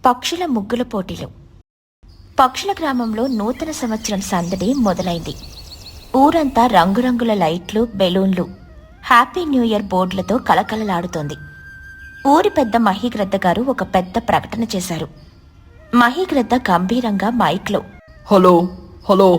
పక్షుల ముగ్గుల పోటీలు. పక్షుల గ్రామంలో నూతన సంవత్సరం సందడి మొదలైంది. ఊరంతా రంగురంగుల లైట్లు, బెలూన్లు, హ్యాపీ న్యూ ఇయర్ బోర్డులతో కలకలలాడుతోంది. ఊరి పెద్ద మహీగ్రద్ద గారు ఒక పెద్ద ప్రకటన చేశారు. మహీగ్రద్ద గంభీరంగా మైక్లో, హలో హలో,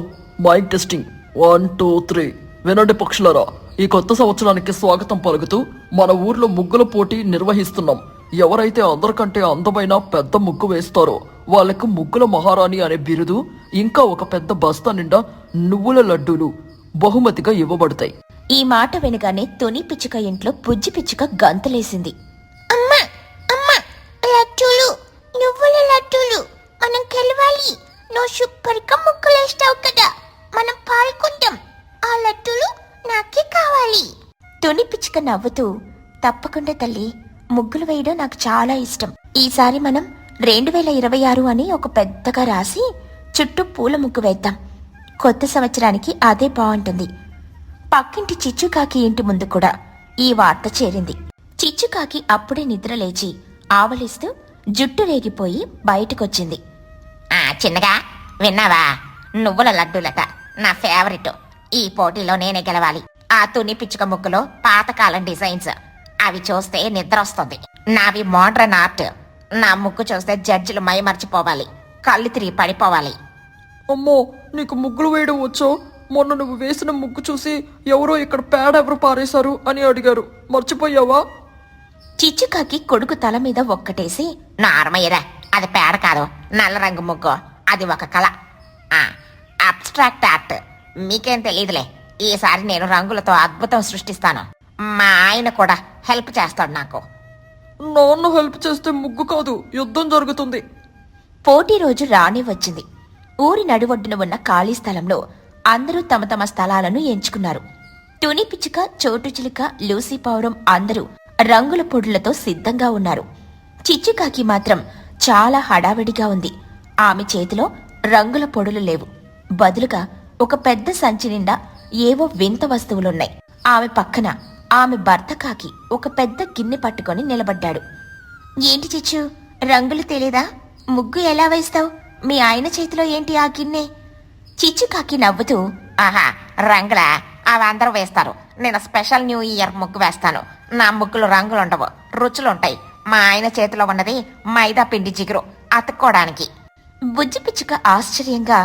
మైక్ టెస్టింగ్ 1 2 3. వినండి పక్షులారా, ఈ కొత్త సంవత్సరానికి స్వాగతం పలుకుతూ మన ఊర్లో ముగ్గుల పోటీ నిర్వహిస్తున్నాం. ఎవరైతే అందరికంటే అందమైన పెద్ద ముగ్గు వేస్తారో వాళ్లకు ముగ్గుల మహారాణి అనే బిరుదు, ఇంకా ఒక పెద్ద బస్తా నిండా నువ్వుల లడ్డూలు బహుమతిగా ఇవ్వబడతాయి. ఈ మాట వినగానే తుని పిచ్చుక ఇంట్లో బుజ్జి పిచ్చుక గంతులేసింది. అమ్మా అమ్మా, లడ్డూలు, నువ్వుల లడ్డూలు, మనం గెలవాలి. నువ్వు సూపర్గా ముగ్గులేస్తావు కదా, మనం పాల్గొందాం. ఆ లడ్డూలు నాకే కావాలి. తుని పిచ్చుక నవ్వుతూ, తప్పకుండా తల్లి, ముగ్గులు వేయడం నాకు చాలా ఇష్టం. ఈసారి మనం 2026 అని ఒక పెద్దగా రాసి చుట్టూ పూల ముగ్గు వేద్దాం. కొత్త సంవత్సరానికి అదే బాగుంటుంది. పక్కింటి చిచ్చుకాకి ఇంటి ముందు కూడా ఈ వార్త చేరింది. చిచ్చుకాకి అప్పుడే నిద్ర లేచి ఆవలిస్తూ జుట్టు రేగిపోయి బయటకొచ్చింది. చిన్నగా విన్నావా? నువ్వుల లడ్డూలట నా ఫేవరెట్. ఈ పోటీలో నేనే గెలవాలి. ఆ తుని పిచ్చుక ముగ్గులో పాతకాలం డిజైన్స్ అవి చూస్తే నిద్ర వస్తుంది. నావి మోడ్రన్ ఆర్ట్. నా ముగ్గు చూస్తే జడ్జిలు మైమర్చిపోవాలి, కళ్ళు తిరిగి పడిపోవాలి. అమ్మో, నీకు ముగ్గులు వేయడం వచ్చో? మొన్న నువ్వు వేసిన ముగ్గు చూసి ఎవరో ఇక్కడ పేడ ఎవరు పారేశారు అని అడిగారు, మర్చిపోయావా? చిచ్చుకాకి కొడుకు తల మీద ఒక్కటేసి, నార్మయ్యరా, అది పేడ కాదు, నల్ల రంగు ముగ్గు. అది ఒక కళ, అబ్స్ట్రాక్ట్ ఆర్ట్. మీకేం తెలియదులే. ఈసారి నేను రంగులతో అద్భుతం సృష్టిస్తాను. మా ఆయన కూడా హెల్ప్ చేస్తాడు నాకు. నాన్న హెల్ప్ చేస్తే ముగ్గు కాదు, యుద్ధం జరుగుతుంది. పోటీ రోజు రానే వచ్చింది. ఊరి నడివొడ్డున ఉన్న ఖాళీ స్థలంలో అందరూ తమ తమ స్థలాలను ఎంచుకున్నారు. తుని పిచ్చుక, చోటు చిలుక, లూసీ పావురం అందరూ రంగుల పొడులతో సిద్ధంగా ఉన్నారు. చిచ్చుకాకి మాత్రం చాలా హడావిడిగా ఉంది. ఆమె చేతిలో రంగుల పొడులు లేవు. బదులుగా ఒక పెద్ద సంచి నిండా ఏవో వింత వస్తువులున్నాయి. ఆమె పక్కన ఆమె భర్త కాకి ఒక పెద్ద గిన్నె పట్టుకొని నిలబడ్డాడు. ఏంటి చిచ్చు, రంగులు తెలీదా? ముగ్గు ఎలా వేస్తావు? మీ ఆయన చేతిలో ఏంటి ఆ గిన్నె? చిచ్చుకాకి నవ్వుతూ, ఆహా, రంగులా? అవి అందరూ వేస్తారు. నేను స్పెషల్ న్యూ ఇయర్ ముగ్గు వేస్తాను. నా ముగ్గులు రంగులుండవు, రుచులుంటాయి. మా ఆయన చేతిలో ఉన్నది మైదా పిండి జిగురు అతుక్కోవడానికి. బుజ్జి పిచ్చుక ఆశ్చర్యంగా,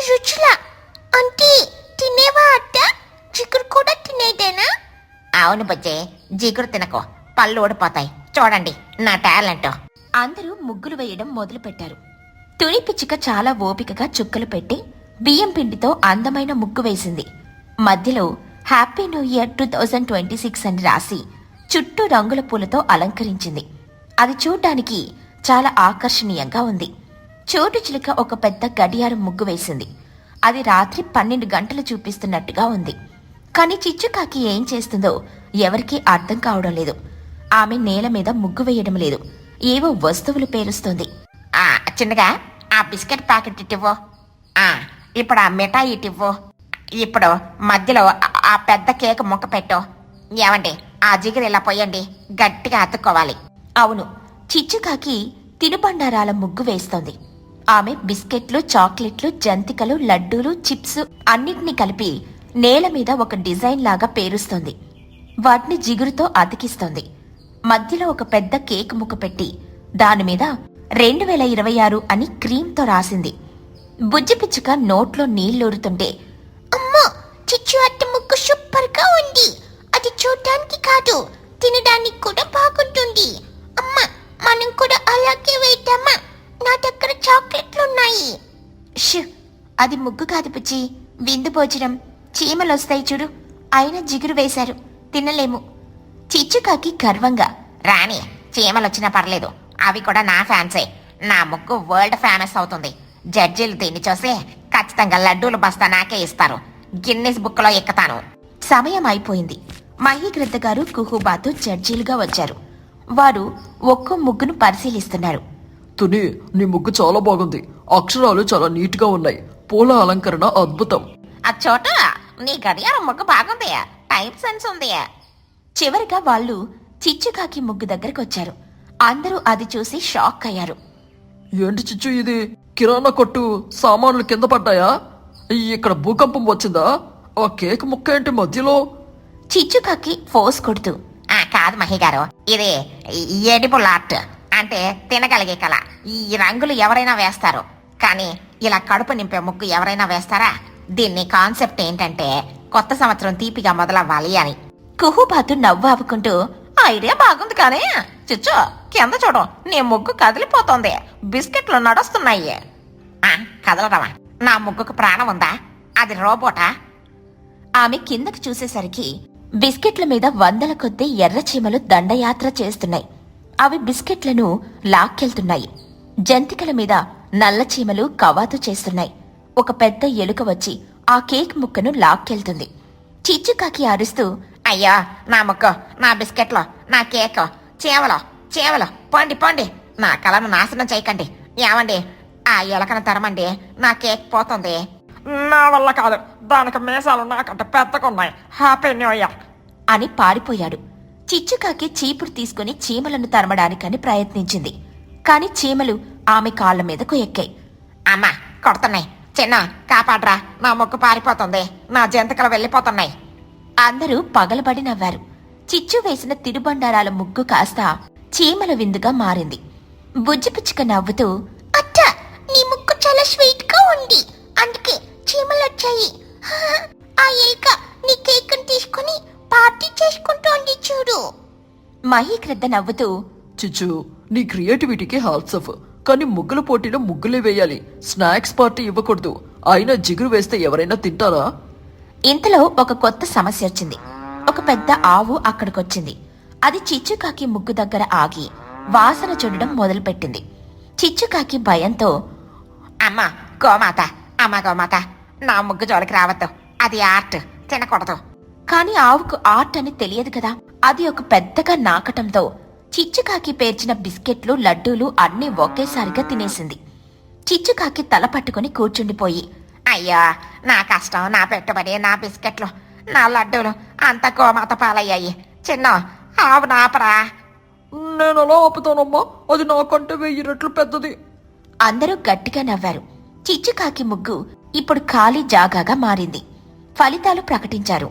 రుచులా అంటే తినేవా అట్ట? జిగురు కూడా తినేదేనా? అవును బుజ్జే, జిగురు తినకో, పళ్ళు ఊడిపోతాయి. చూడండి నా టాలెంట్. అందరూ ముగ్గులు వేయడం మొదలుపెట్టారు. తుని పిచ్చుక చాలా ఓపికగా చుక్కలు పెట్టి బియ్యం పిండితో అందమైన ముగ్గు వేసింది. మధ్యలో హ్యాపీ న్యూ ఇయర్ 2026 అని రాసి చుట్టూ రంగుల పూలతో అలంకరించింది. అది చూడ్డానికి చాలా ఆకర్షణీయంగా ఉంది. చోటు చిలుక ఒక పెద్ద గడియారం ముగ్గు వేసింది. అది రాత్రి 12 గంటలు చూపిస్తున్నట్టుగా ఉంది. కానీ చిచ్చుకాకి ఏం చేస్తుందో ఎవరికీ అర్థం కావడం లేదు. ఆమె నేల మీద ముగ్గు వేయడం లేదు, ఏవో వస్తువులు పేరుస్తోంది. చిన్నగా ఆ బిస్కెట్ ప్యాకెట్ ఇటివ్వు. ఇప్పుడు ఆ మిఠాయి ఇటివ్వు. ఇప్పుడు మధ్యలో ఆ పెద్ద కేక్ ముక్క పెట్టు. ఏమండి, ఆ జిగురు ఇలా పోయండి, గట్టిగా అతుక్కోవాలి. అవును, చిచ్చుకాకి తినుబండారాల ముగ్గు వేస్తోంది. ఆమె బిస్కెట్లు, చాక్లెట్లు, జంతికలు, లడ్డూలు, చిప్స్ అన్నిటినీ కలిపి నేల మీద ఒక డిజైన్ లాగా పేరుస్తోంది. వాటిని జిగురుతో అతికిస్తోంది. మధ్యలో ఒక పెద్ద కేక్ ముక్క పెట్టి దానిమీద 2026 అని క్రీమ్తో రాసింది. బుజ్జి పిచ్చుక నోట్లో నీళ్లూరుతుంటే, అమ్మా, చిచ్చు అట్ట ముగ్గు సూపర్గా ఉంది. అది చూడటానికి కాదు, తినడానికి కూడా బాగుంటుంది. అమ్మా, మనం కూడా అలాగే వేద్దామా? నా దగ్గర చాక్లెట్లున్నాయి. అది ముగ్గు కాదు పుచ్చి, విందు భోజనం. చీమలొస్తాయి చూడు, అయినా జిగురు వేశారు, తినలేము. చిచ్చుకాకి గర్వంగా, రాణి, చీమలొచ్చినా పర్లేదు, అవి కూడా నా ఫ్యాన్సే. నా ముగ్గు వరల్డ్ ఫేమస్ అవుతుంది. జడ్జీలు దీన్ని చూసి ఖచ్చితంగా లడ్డూలు బస్తా నాకే ఇస్తారు. గిన్నెస్ బుక్లో ఎక్కుతాను. సమయం అయిపోయింది. మహీగ్రద్ద గారు, కుహుబాతు జడ్జీలుగా వచ్చారు. వారు ఒక్కో ముగ్గును పరిశీలిస్తున్నారు. తుని, నీ ముగ్గు చాలా బాగుంది. అక్షరాలు చాలా నీట్ గా ఉన్నాయి. పూల అలంకరణ అద్భుతం. ఆ చోట నీ గడియారం ముగ్గు బాగుంది, టైం సెన్స్ ఉంది. చివరిగా వాళ్ళు చిచ్చుకాకి ముగ్గు దగ్గరకు వచ్చారు. అందరూ అది చూసి షాక్ అయ్యారు. ఏంటి చిచ్చు ఇది? కిరాణా కొట్టు సామాన్లు కింద పడ్డాయా? ఇక్కడ భూకంపం వచ్చిందా? ఆ కేక్ ముక్క ఏంటి మధ్యలో? చిచ్చుకాకి ఫోర్స్ కొడుతూ. కాదు మహి గారు, ఇది ఎడిబుల్ ఆర్ట్, అంటే తినగలిగే కళ. ఈ రంగులు ఎవరైనా వేస్తారు, కానీ ఇలా కడుపు నింపే ముగ్గు ఎవరైనా వేస్తారా? దీన్ని కాన్సెప్ట్ ఏంటంటే కొత్త సంవత్సరం తీపిగా మొదలవ్వాలి అని. కుహుబాతు నవ్వు ఆపుకుంటూ, ఐడియా బాగుంది కానీ చిచ్చు కింద చూడు, నీ ముగ్గు కదిలిపోతోంది, బిస్కెట్లు నడుస్తున్నాయి. కదలటమా? నా ముగ్గుకు ప్రాణం ఉందా? అది రోబోటా? ఆమె కిందకి చూసేసరికి బిస్కెట్ల మీద వందల కొద్దీ ఎర్ర చీమలు దండయాత్ర చేస్తున్నాయి. అవి బిస్కెట్లను లాక్కెళ్తున్నాయి. జంతికల మీద నల్ల చీమలు కవాతు చేస్తున్నాయి. ఒక పెద్ద ఎలుక వచ్చి ఆ కేక్ ముక్కను లాక్కెళ్తుంది. చిచ్చుకాకి అరుస్తూ, అయ్యో నా ముగ్గు, నా బిస్కెట్లు, నా కేక్, చీమలు చీమలు, పోండి పోండి, నా కళను నాశనం చేయకండి. ఏమండి, ఆ ఎలకను తరమండి, నా కేక్ పోతుంది. నా వల్ల కాదు, దానికి మీసాలు నాకంటే పెద్దకున్నాయి. హ్యాపీ న్యూ ఇయర్ అని పారిపోయాడు. చిచ్చుకాకి చీపురు తీసుకుని చీమలను తరమడానికని ప్రయత్నించింది. కాని చీమలు ఆమె కాళ్ల మీదకు ఎక్కాయి. అమ్మా కొడుతున్నాయి, చిన్న కాపాడ్రా, నా ముగ్గు పారిపోతుంది, నా జంతికలు వెళ్ళిపోతున్నాయి. అందరూ పగలబడి నవ్వారు. చిచ్చు వేసిన తిరుబండారాల ముగ్గు కాస్త చీమల విందుగా మారింది. బుజ్జిపిచ్చుక నవ్వుతూ, అత్త, నీ ముక్కు చాలా స్వీట్ గా ఉంది, అందుకే చీమలొచ్చాయి. ఆ ఎలుక నీ కేక్ తీసుకుని పార్టీ చేసుకుంటోంది చూడు. మహీక్రద్ద నవ్వుతూ, చిచ్చు, నీ క్రియేటివిటీకి హాల్స్ ఆఫ్. కానీ ముగ్గుల పోటీలో ముగ్గులే వేయాలి, స్నాక్స్ పార్టీ ఇవ్వకూడదు. అయినా జిగురు వేస్తే ఎవరైనా తింటారా? ఇంతలో ఒక కొత్త సమస్య వచ్చింది. ఒక పెద్ద ఆవు అక్కడికొచ్చింది. అది చిచ్చుకాకి ముగ్గు దగ్గర ఆగి వాసన చూడడం మొదలుపెట్టింది. చిచ్చుకాకి భయంతో, అమ్మా గోమాత, అమ్మా గోమాత, నా ముగ్గు జోలికి రావద్దు, అది ఆర్ట్, తినకూడదు. కాని ఆవుకు ఆర్ట్ అని తెలియదు కదా. అది ఒక పెద్దగా నాకటంతో చిచ్చుకాకి పేర్చిన బిస్కెట్లు, లడ్డూలు అన్నీ ఒకేసారిగా తినేసింది. చిచ్చుకాకి తల పట్టుకుని కూర్చుండిపోయి, అయ్యో నా కష్టం, నా పెట్టుబడి, నా బిస్కెట్లు, నా లడ్డూలు అంత గోమాత పాలయ్యాయి. చిన్న ఆవు నాపరా. నేను అలా ఆపుతానమ్మా, అది నాకంటే 1000 రెట్లు పెద్దది. అందరూ గట్టిగా నవ్వారు. చిచ్చుకాకి ముగ్గు ఇప్పుడు ఖాళీ జాగాగా మారింది. ఫలితాలు ప్రకటించారు.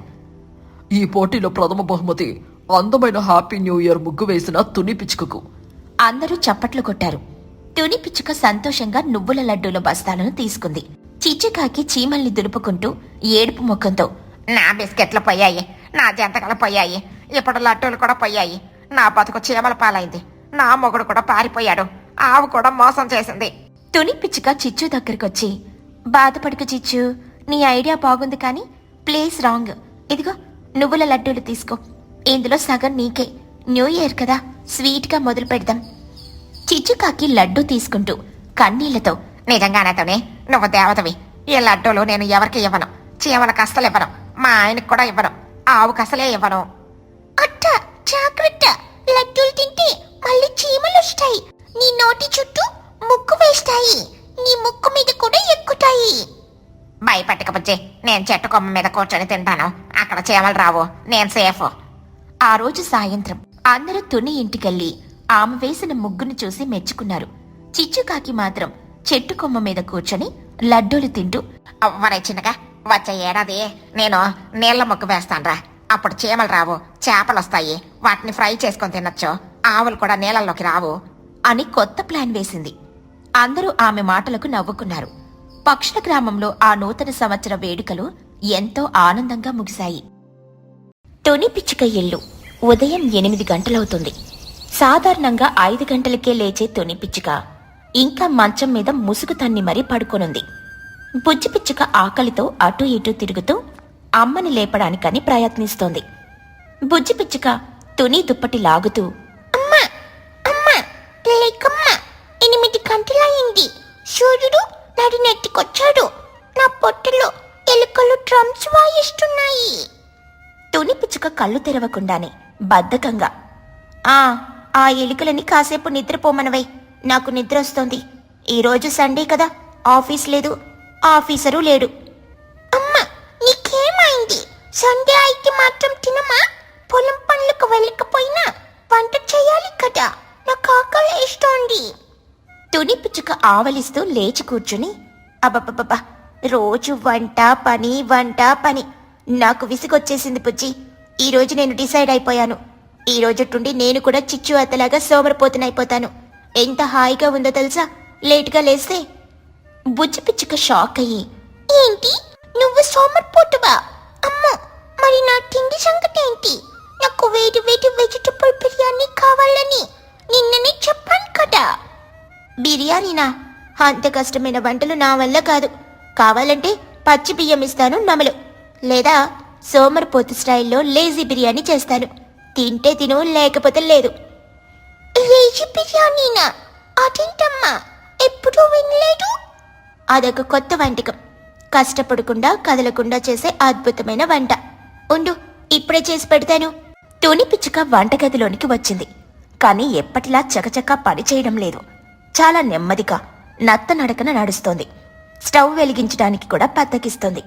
ఈ పోటీలో ప్రథమ బహుమతి అందమైన హ్యాపీ న్యూ ఇయర్ ముగ్గు వేసిన తుని పిచ్చుకకు. అందరూ చప్పట్లు కొట్టారు. తుని పిచ్చుక సంతోషంగా నువ్వుల లడ్డూల బస్తాలను తీసుకుంది. చిచ్చుకాకి చీమల్ని దులుపుకుంటూ ఏడుపు ముఖంతో, నా బిస్కెట్లు పోయాయి, నా జంతకలు పోయాయి, ఇప్పుడు లడ్డూలు కూడా పోయాయి, నా బతుకు చీమల పాలైంది, నా మొగుడు కూడా పారిపోయాడు, ఆవు కూడా మోసం చేసింది. తుని పిచ్చుక చిచ్చు దగ్గరకొచ్చి, బాధపడకు చిచ్చు, నీ ఐడియా బాగుంది కానీ ప్లేస్ రాంగ్. ఇదిగో నువ్వుల లడ్డూలు తీసుకో, ఇందులో సగం నీకే. న్యూ ఇయర్ కదా, స్వీట్ గా మొదలు పెడదాం. చిచ్చుకాకి లడ్డూ తీసుకుంటూ కన్నీళ్లతో, నిజంగానేతోనే నువ్వు దేవతవి, ఈ లడ్డూలు నేను ఎవరికి ఇవ్వను, చీమలకు అస్సలు ఇవ్వను, మా ఆయనకు కూడా ఇవ్వను, ఆవుకు అసలే ఇవ్వను. అత్త జాగ్రత్త, లడ్డూలు తింటే మళ్ళీ చీమలు వస్తాయి, నీ నోటి చుట్టూ ముక్కు వేస్తాయి, నీ ముక్కు మీద కూడా ఎక్కుతాయి. భయపెట్టకపోతే నేను చెట్టు కొమ్మ మీద కూర్చొని తింటాను, అక్కడ చీమలు రావు, నేను సేఫ్. ఆ రోజు సాయంత్రం అందరూ తుని ఇంటికెళ్లి ఆమె వేసిన ముగ్గును చూసి మెచ్చుకున్నారు. చిచ్చుకాకి మాత్రం చెట్టు కొమ్మ మీద కూర్చొని లడ్డూలు తింటూ, వరే చిన్నగా, వచ్చే ఏడాది నేను నీళ్ల ముగ్గు వేస్తాన్రా, అప్పుడు చీమలు రావు, చేపలు వస్తాయి, వాటిని ఫ్రై చేసుకొని తినొచ్చు, ఆవులు కూడా నీళ్ళల్లోకి రావు అని కొత్త ప్లాన్ వేసింది. అందరూ ఆమె మాటలకు నవ్వుకున్నారు. పక్షుల గ్రామంలో ఆ నూతన సంవత్సర వేడుకలు ఎంతో ఆనందంగా ముగిశాయి. తుని పిచ్చుక ఇల్లు ఉదయం 8 గంటలవుతుంది. సాధారణంగా 5 గంటలకే లేచే తుని పిచ్చుక ఇంకా మంచం మీద ముసుగు తన్ని మరీ పడుకొనుంది. బుజ్జి పిచ్చుక ఆకలితో అటూ ఇటూ తిరుగుతూ అమ్మని లేపడానికని ప్రయత్నిస్తోంది. బుజ్జి పిచ్చుక తుని దుప్పటి లాగుతూ, అమ్మా అమ్మా లేకమ్మా, 8 గంటలయ్యింది, సూర్యుడు నడి నెట్టికొచ్చాడు, నా పొట్టలో ఎలుకలు డ్రమ్స్ వాయిస్తున్నాయి. తుని పిచ్చుక కళ్ళు తెరవకుండానే బద్ధకంగా, ఆ ఎలుకలని కాసేపు నిద్రపోమనవై, నాకు నిద్ర వస్తోంది. ఈరోజు సండే కదా, ఆఫీస్ లేదు, ఆఫీసరు లేడు. అమ్మా నీకేమైంది? సండే అయితే మాత్రం తినమా? పొలం పనులకు వెళ్ళకపోయినా వంట చేయాలి కదా, నాకు ఆకలి వేస్తోంది. తుని పిచ్చుక ఆవలిస్తూ లేచి కూర్చుని, అబ్బబ్బబ్బా, రోజు వంట పని. నాకు విసుగొచ్చేసింది బుజ్జి. ఈరోజు నేను డిసైడ్ అయిపోయాను. ఈ రోజుట్టుండి నేను కూడా చిచ్చు అత్తలాగా సోమరిపోతునైపోతాను. ఎంత హాయిగా ఉందో తెలుసా లేటుగా లేస్తే. బుజ్జి పిచ్చుక షాక్ అయ్యి, ఏంటి నువ్వు సోమరిపోటువా? అమ్మో, మరి నా తిండి సంగతి ఏంటి? నాకు వేడి వేడి వెజిటబుల్ బిర్యానీ కావాలని నిన్ననే చెప్పాను కదా. బిర్యానీనా? అంత కష్టమైన వంటలు నా వల్ల కాదు. కావాలంటే పచ్చి బియ్యం ఇస్తాను నమలు, లేదా సోమరిపోతు స్టైల్లో లేజీ బిర్యానీ చేస్తాను. తింటే తిను, లేకపోతే లేదు. లేజీ బిర్యానీనా? అదేంటమ్మా, ఎప్పుడూ వినలేదు. అదొక కొత్త వంటకం. కష్టపడకుండా కదలకుండా చేసే అద్భుతమైన వంట. ఉండు, ఇప్పుడే చేసి పెడతాను. తుని పిచ్చుక వంటగదిలోనికి వచ్చింది. కానీ ఎప్పటిలా చకచకా పని చేయడం లేదు. చాలా నెమ్మదిగా నత్తనడకన నడుస్తోంది. స్టవ్ వెలిగించడానికి కూడా బద్దకిస్తోంది.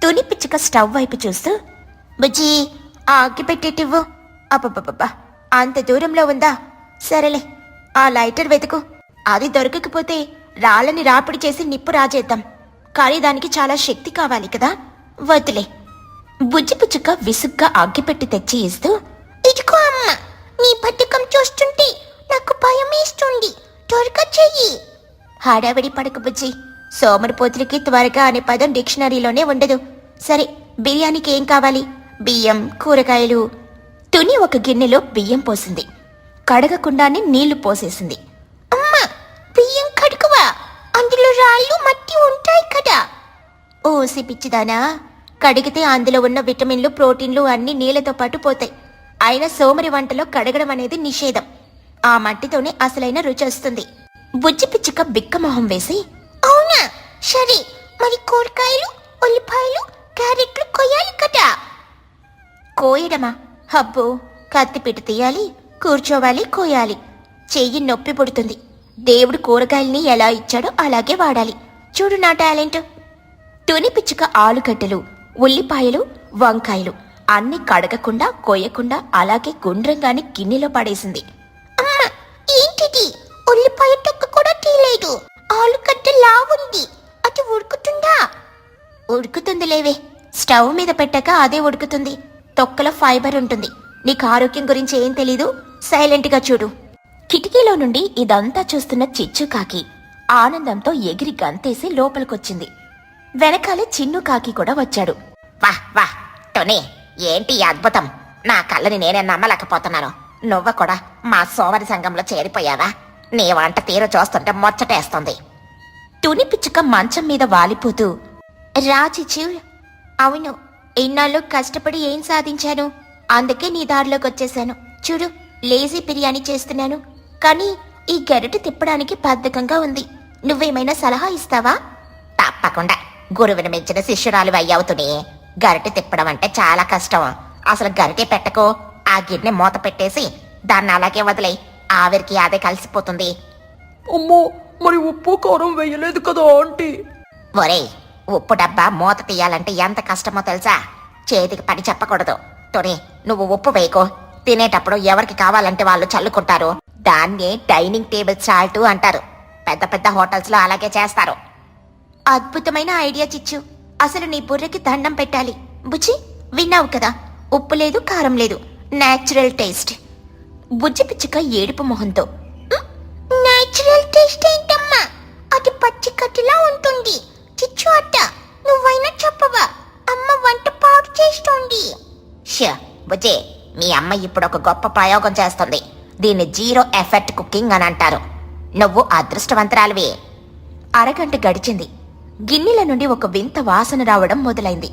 తుని పిచ్చుక స్టవ్ వైపు చూస్తూ, బుజ్జి, ఆ అగ్గి పెట్టేటివ్వు. అబ్బబ్బబ్బా, అంత దూరంలో ఉందా? సరేలే, ఆ లైటర్ వెతుకు. అది దొరకకపోతే రాళ్ళని రాపిడి చేసి నిప్పు రాజేద్దాం. కానీ దానికి చాలా శక్తి కావాలి కదా. వద్దులే. బుజ్జి పిచ్చుక విసుగ్గా అగ్గిపెట్టి తెచ్చి ఇస్తూ, ఇదిగో అమ్మ, నీ బద్ధకం చూస్తుంటే నాకు భయం వేస్తుంది. త్వరగా చెయ్యి. హడావిడి పడకు బుజ్జి. సోమరిపోతులకి త్వరగా అనే పదం డిక్షనరీలోనే ఉండదు. సరే, బిర్యానీకి ఏం కావాలి? బియ్యం, కూరగాయలు. తుని ఒక గిన్నెలో బియ్యం పోసింది. కడగకుండానే నీళ్లు పోసేసింది. అమ్మా, బియ్యం కడుగువా? అందులో రాళ్ళు మట్టి ఉంటాయి కదా. ఓసి పిచ్చిదానా, కడిగితే అందులో ఉన్న విటమిన్లు, ప్రోటీన్లు అన్నీ నీళ్లతో పాటు పోతాయి. అయినా సోమరి వంటలో కడగడం అనేది నిషేధం. ఆ మట్టితోనే అసలైన రుచి వస్తుంది. బుజ్జి పిచ్చుక బిక్కమొహం వేసి, అవునా? సరే, మరి కూరగాయలు, ఉల్లిపాయలు, క్యారెట్లు కొయ్యాలి కదా. కోయడమా? అబ్బో, కత్తిపీట తీయాలి, కూర్చోవాలి, కోయాలి. చెయ్యి నొప్పి పుడుతుంది. దేవుడు కూరగాయల్ని ఎలా ఇచ్చాడో అలాగే వాడాలి. చూడు నా టాలెంట్. తుని పిచ్చుక ఆలుగడ్డలు, ఉల్లిపాయలు, వంకాయలు అన్నీ కడగకుండా కోయకుండా అలాగే గుండ్రంగానే గిన్నెలో పడేసింది. అమ్మ, ఏంటిది? ఉల్లిపాయ తొక్క కూడా తీయలేదు. ఆలుగడ్డ లావుంది, అది ఉడుకుతుందా? ఉడుకుతుంది లేవే. స్టవ్ మీద పెట్టాక అదే ఉడుకుతుంది. తొక్కలో ఫైబర్ ఉంటుంది. నీకు ఆరోగ్యం గురించి ఏం తెలీదు. సైలెంట్గా చూడు. కిటికీలో నుండి ఇదంతా చూస్తున్న చిచ్చుకాకి ఆనందంతో ఎగిరి గంతేసి లోపలికొచ్చింది. వెనకాలే చిన్ను కాకి కూడా వచ్చాడు. వాహ్ వాహ్, టోనీ, ఏంటి ఈ అద్భుతం? నా కళ్ళని నేనే నమ్మలేకపోతున్నాను. నువ్వు కూడా మా సోమరి సంఘంలో చేరిపోయావా? నీ వంట తీరు చూస్తుంటే ముచ్చటేస్తుంది. తుని పిచ్చుక మంచం మీద వాలిపోతూ, రా చిచ్చు. అవును, ఇన్నాళ్ళు కష్టపడి ఏం సాధించాను. అందుకే నీ దారిలోకి వచ్చేశాను. చూడు, లేజీ బిర్యానీ చేస్తున్నాను. కానీ ఈ గరిటె తిప్పడానికి బద్ధకంగా ఉంది. నువ్వేమైనా సలహా ఇస్తావా? తప్పకుండా. గురువుని మించిన శిష్యురాలు అయ్యవుతుని. గరిటె తిప్పడం అంటే చాలా కష్టం. అసలు గరిటె పెట్టకు. ఆ గిన్నె మూత పెట్టేసి దాన్ని అలాగే వదిలే. ఆవిరికి అదే కలిసిపోతుంది. అమ్మో, మరి ఉప్పు కారం వేయలేదు కదా ఆంటీ? ఒరేయ్, ఉప్పు డబ్బా మూత తీయాలంటే ఎంత కష్టమో తెలుసా? చేతికి పని చెప్పకూడదు. టోనీ, నువ్వు ఉప్పు వేయకు. తినేటప్పుడు ఎవరికి కావాలంటే వాళ్ళు చల్లుకుంటారు. దాన్నే డైనింగ్ టేబుల్ సాల్ట్ అంటారు. పెద్ద పెద్ద హోటల్స్ లో అలాగే చేస్తారు. అద్భుతమైన ఐడియా చిచ్చు. అసలు నీ బుర్రకి దండం పెట్టాలి. బుజ్జి, విన్నావు కదా, ఉప్పు లేదు, కారం లేదు, నేచురల్ టేస్ట్. బుజ్జి పిచ్చుక ఏడుపు మొహంతో, నేచురల్ టేస్ట్ ఏంటమ్మా? అది పచ్చి కట్టిలా ఉంటుంది. చిచ్చు అట్ట, నువ్వైనా చెప్పవా? అమ్మ వంట పాడు చేస్తోంది. ష్ బుజ్జి, మీ అమ్మ ఇప్పుడు ఒక గొప్ప ప్రయోగం చేస్తుంది. దీన్ని జీరో ఎఫెక్ట్ కుకింగ్ అని అంటారు. నువ్వు అదృష్టవంతరాలివి. అరగంట గడిచింది. గిన్నెల నుండి ఒక వింత వాసన రావడం మొదలైంది.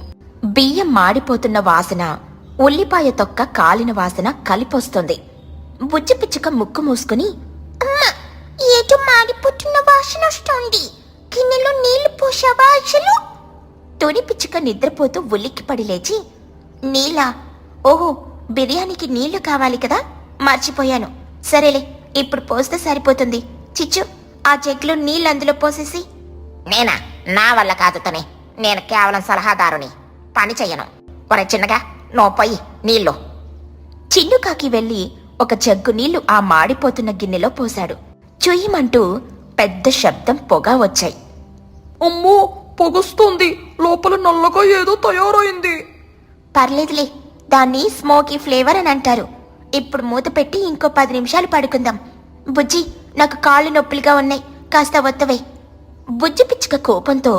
బియ్యం మాడిపోతున్న వాసన, ఉల్లిపాయ తొక్క కాలిన వాసన కలిపొస్తుంది. బుజ్జి పిచ్చుక ముక్కు మూసుకుని, అమ్మా, ఏదో మాడిపోతున్న వాసన వస్తోంది. గిన్నెలో నీళ్లు పోసావా అసలు? తుని పిచ్చుక నిద్రపోతూ ఉలిక్కిపడి లేచి, నీళ్ళా? ఓహో, బిర్యానీకి నీళ్లు కావాలి కదా, మర్చిపోయాను. సరేలే, ఇప్పుడు పోస్తే సరిపోతుంది. చిచ్చు, ఆ జగ్లో నీళ్ళు అందులో పోసేసి. నేనా? నా వల్ల కాదు తనే. నేను కేవలం సలహాదారుని, పని చెయ్యను. ఒరే చిన్నగా, నువ్వు పోయి నీళ్ళు. చిన్నుకాకి వెళ్లి ఒక జగ్గు నీళ్లు ఆ మాడిపోతున్న గిన్నెలో పోశాడు. చుయ్యమంటూ పెద్ద శబ్దం పొగ వచ్చాయి. అమ్మో, పొగొస్తుంది. లోపల నల్లగా ఏదో తయారైంది. పర్లేదులే, దాన్ని స్మోకీ ఫ్లేవర్ అని అంటారు. ఇప్పుడు మూత పెట్టి ఇంకో 10 నిమిషాలు పడుకుందాం. బుజ్జి, నాకు కాళ్ళు నొప్పులుగా ఉన్నాయి, కాస్త ఒత్తవే. బుజ్జి పిచ్చుక కోపంతో,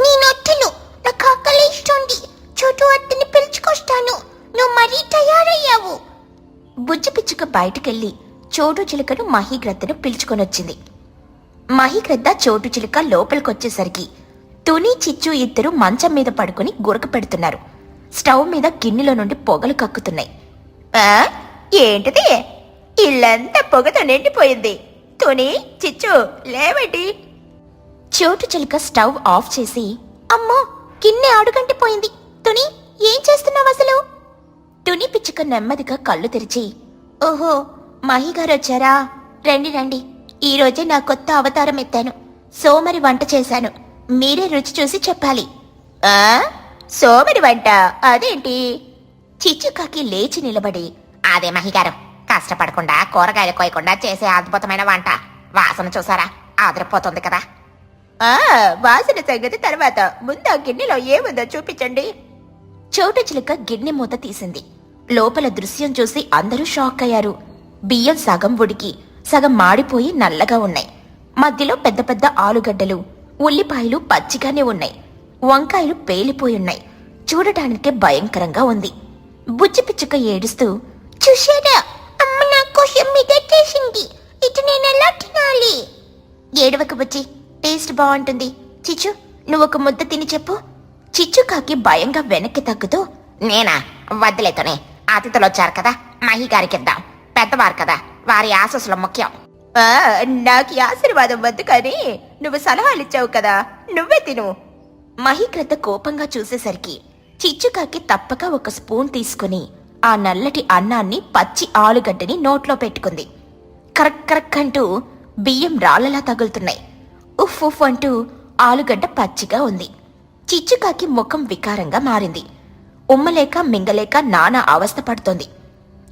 నేనొట్టను, నాకు ఆకలిస్తుంది. చోటు అత్తని పిలుచుకొస్తాను. నువ్వు మరీ తయారయ్యావు. బుజ్జి పిచ్చుక బయటకెళ్లి చోటు చిలుకను మహీగ్రద్దను పిలుచుకొనొచ్చింది. మహీగ్రద్ద చోటు చిలుక లోపలికొచ్చేసరికి తుని చిచ్చు ఇద్దరు మంచం మీద పడుకుని గురక పెడుతున్నారు. స్టవ్ మీద గిన్నెలో నుండి పొగలు కక్కుతున్నాయి. ఏంటిది? ఇల్లంతా పొగతో నిండిపోయింది. తుని, చిచ్చు, లేవేటి? చోటు చిలుక స్టవ్ ఆఫ్ చేసి, అమ్మో, గిన్నె అడుగంటిపోయింది. తుని, ఏం చేస్తున్నావు అసలు? తుని పిచ్చుక నెమ్మదిగా కళ్ళు తెరిచి, ఓహో, మహిగారు వచ్చారా? రండి రండి, ఈరోజే నా కొత్త అవతారం ఎత్తాను. సోమరి వంట చేశాను, మీరే రుచి చూసి చెప్పాలి. సోమరి వంట అదేంటి? చిచ్చుకాకి లేచి నిలబడి, అదే మహిగారు, కష్టపడకుండా కూరగాయలు కోయకుండా చేసే అద్భుతమైన వంట. వాసన చూసారా, ఆదరిపోతుంది కదా. వాసన సంగతి తర్వాత, ముందు ఆ గిన్నెలో ఏముందో చూపించండి. చోటు చిలుక గిన్నె మూత తీసింది. లోపల దృశ్యం చూసి అందరూ షాక్ అయ్యారు. బియ్యం సగం ఉడికి సగం మాడిపోయి నల్లగా ఉన్నాయి. మధ్యలో పెద్ద పెద్ద ఆలుగడ్డలు, ఉల్లిపాయలు పచ్చిగానే ఉన్నాయి. వంకాయలు పేలిపోయున్నాయి. చూడటానికే భయంకరంగా ఉంది. బుజ్జి పిచ్చుక ఏడుస్తూ, చూశారా, అమ్మ నా కోసం చేసింది. ఇది నేనెలా తినాలి? ఏడవకు బుజ్జి, టేస్ట్ బాగుంటుంది. చిచ్చు, నువ్వొక ముద్ద తిని చెప్పు. చిచ్చుకాకి భయంగా వెనక్కి తగ్గుతూ, నేనా? వద్దులేతోనే, అతిథులు వచ్చారు కదా, మహిగారికి ఇద్దాం. పెద్దవారు కదా, వారి ఆశస్సులు ముఖ్యం. నాకు ఆశీర్వాదం వద్దు, కానీ నువ్వు సలహాలు ఇచ్చావు కదా, నువ్వే తిను. మహీగ్రద్ద కోపంగా చూసేసరికి చిచ్చుకాకి తప్పక ఒక స్పూన్ తీసుకుని ఆ నల్లటి అన్నాన్ని, పచ్చి ఆలుగడ్డని నోట్లో పెట్టుకుంది. కరక్ కరక్ అంటూ బియ్యం రాళ్లలా తగులుతున్నాయి. ఉఫ్ ఉఫ్ అంటూ ఆలుగడ్డ పచ్చిగా ఉంది. చిచ్చుకాకి ముఖం వికారంగా మారింది. ఉమ్మలేక మింగలేక నానా అవస్థ పడుతోంది.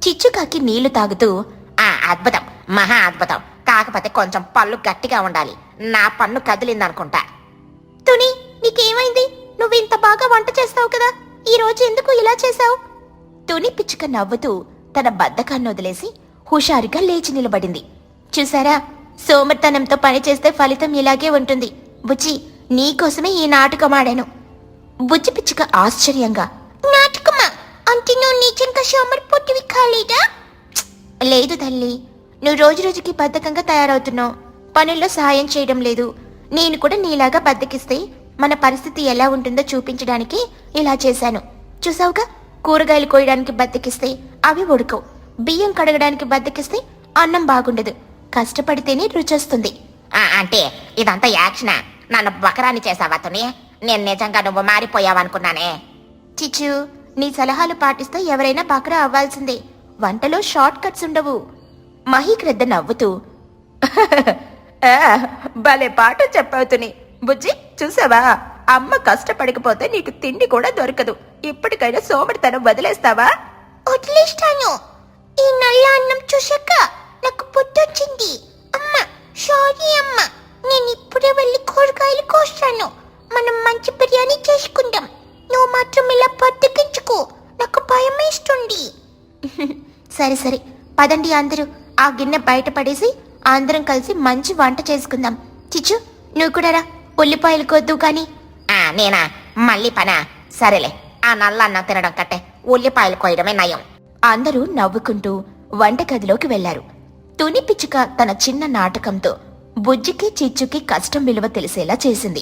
చిచ్చుకాకి నీళ్లు తాగుతూ, అద్భుతం, మహా అద్భుతం. కాకపోతే కొంచెం పళ్ళు గట్టిగా ఉండాలి. నా పన్ను కదిలిందనుకుంటా. తుని, నీకేమైంది? నువ్వు ఇంత బాగా వంట చేస్తావు కదా, ఈ రోజు ఎందుకు ఇలా చేశావు? తుని పిచ్చుక నవ్వుతూ తన బద్ధకాన్ని వదిలేసి హుషారుగా లేచి నిలబడింది. చూసారా, సోమర్తనంతో పని చేస్తే ఫలితం ఇలాగే ఉంటుంది. బుజ్జి, నీకోసమే ఈ నాటకం ఆడాను. బుజ్జి పిచ్చుక ఆశ్చర్యంగా, నాటకమా? అంటే నువ్వు నిజంగా సోమరిపోతువి కాలేదా? లేదు తల్లి, నువ్వు రోజు రోజుకి బద్ధకంగా తయారవుతున్నావు. పనుల్లో సహాయం చేయడం లేదు. నేను కూడా నీలాగా బద్దకిస్తే మన పరిస్థితి ఎలా ఉంటుందో చూపించడానికి ఇలా చేశాను. చూసావుగా, కూరగాయలు కోయడానికి బద్దకిస్తే అవి ఉడకవు. బియ్యం కడగడానికి బద్దకిస్తే అన్నం బాగుండదు. కష్టపడితేనే రుచొస్తుంది. అంటే ఇదంతా యాక్షనా? నన్ను బకరాన్ని చేసావా తుని? నేను నిజంగా నువ్వు మారిపోయావనుకున్నానే. చిచ్చు, నీ సలహాలు పాటిస్తే ఎవరైనా బకరా అవ్వాల్సిందే. వంటలో షార్ట్ కట్స్ ఉండవు. మహీగ్రద్ద నవ్వుతూ, భలే పాట చెప్పావు తుని. బుజ్జి, చూసావా, అమ్మ కష్టపడకపోతే నీకు తిండి కూడా దొరకదు. ఇప్పటికైనా సోమరితనం వదిలేస్తావా? వదిలేస్తాను. ఈ నల్ల అన్నం చూసాక నాకు పొట్టొచ్చింది. అమ్మ, సారీ అమ్మ, నేను ఇప్పుడే వెళ్ళి కూరగాయలు కోస్తాను. మనం మంచి బిర్యానీ చేసుకుందాం. నువ్వు మాత్రం ఇలా బద్దకించుకో, నాకు భయం వేస్తుంది. సరే సరే, పదండి అందరూ. ఆ గిన్నె బయట పడేసి అందరం కలిసి మంచి వంట చేసుకుందాం. చిచ్చు, నువ్వు కూడా రా. ఉల్లిపాయలు కొద్దు కానీ. నేనా? మళ్ళీ పనా? సరేలే, ఆ నల్ల అన్నం తినడం కట్టే ఉల్లిపాయలు కోయడమే నయం. అందరూ నవ్వుకుంటూ వంటగదిలోకి వెళ్లారు. తుని పిచ్చుక తన చిన్న నాటకంతో బుజ్జికి చిచ్చుకి కష్టం విలువ తెలిసేలా చేసింది.